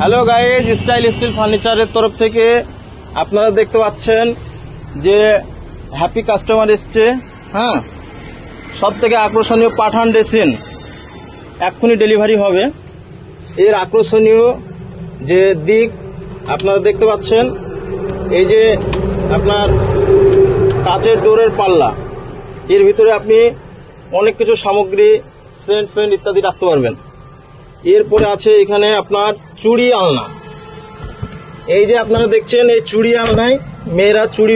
Hello guys, style still ফার্নিচারের তরফ থেকে আপনারা দেখতে পাচ্ছেন যে হ্যাপি কাস্টমার এসছে। হ্যাঁ, সব থেকে আকর্ষণীয় পাঠান ড্রেসিং এক্ষুনি ডেলিভারি হবে। এর আকর্ষণীয় যে দিক আপনারা দেখতে পাচ্ছেন, এই যে আপনার কাচের ডোরের পাল্লা, এর ভিতরে আপনি অনেক কিছু সামগ্রী সেন্ট ফেন্ট ইত্যাদি রাখতে পারবেন। এরপরে আছে এখানে আপনার চুড়ি আলনা। এই যে আপনারা দেখছেন, এই চুড়ি আলনায় মেয়েরা চুড়ি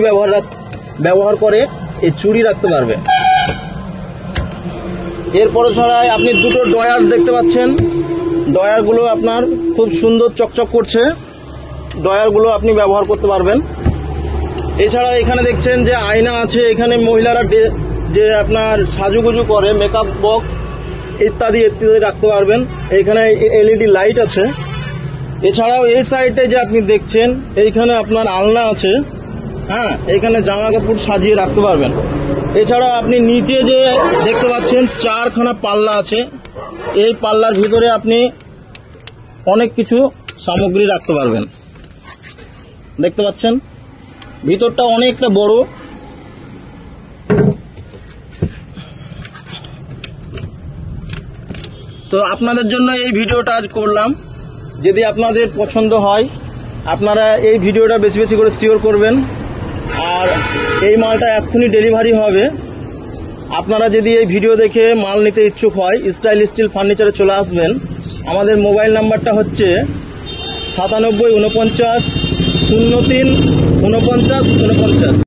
ব্যবহার করে, এই চুড়ি রাখতে পারবে। এরপরে ছড়ায় আপনি দুটো ডয়ার দেখতে পাচ্ছেন, ডয়ারগুলো আপনার খুব সুন্দর চকচক করছে, ডয়ারগুলো আপনি ব্যবহার করতে পারবেন। এছাড়া এখানে দেখছেন যে আয়না আছে, এখানে মহিলারা যে আপনার সাজুগুজু করে মেকআপ বক্স ইত্যাদি ইত্যাদি রাখতে পারবেন। এইখানে এলইডি লাইট আছে। এছাড়াও এই সাইডে যে আপনি দেখছেন, এইখানে আপনার আলনা আছে। হ্যাঁ, এইখানে জামা কাপড় সাজিয়ে রাখতে পারবেন। এছাড়াও আপনি নিচে যে দেখতে পাচ্ছেন 4খানা পাল্লা আছে, এই পাল্লার ভিতরে আপনি অনেক কিছু সামগ্রী রাখতে পারবেন। দেখতে পাচ্ছেন ভিতরটা অনেকটা বড়। তো আপনাদের জন্য এই ভিডিওটা আজ করলাম। যদি আপনাদের পছন্দ হয়, আপনারা এই ভিডিওটা বেশি বেশি করে শেয়ার করবেন। আর এই মালটা এক্ষুনি ডেলিভারি হবে। আপনারা যদি এই ভিডিও দেখে মাল নিতে ইচ্ছুক হয়, স্টাইল স্টিল ফার্নিচারে চলে আসবেন। আমাদের মোবাইল নাম্বারটা হচ্ছে 97 49 03 49 49।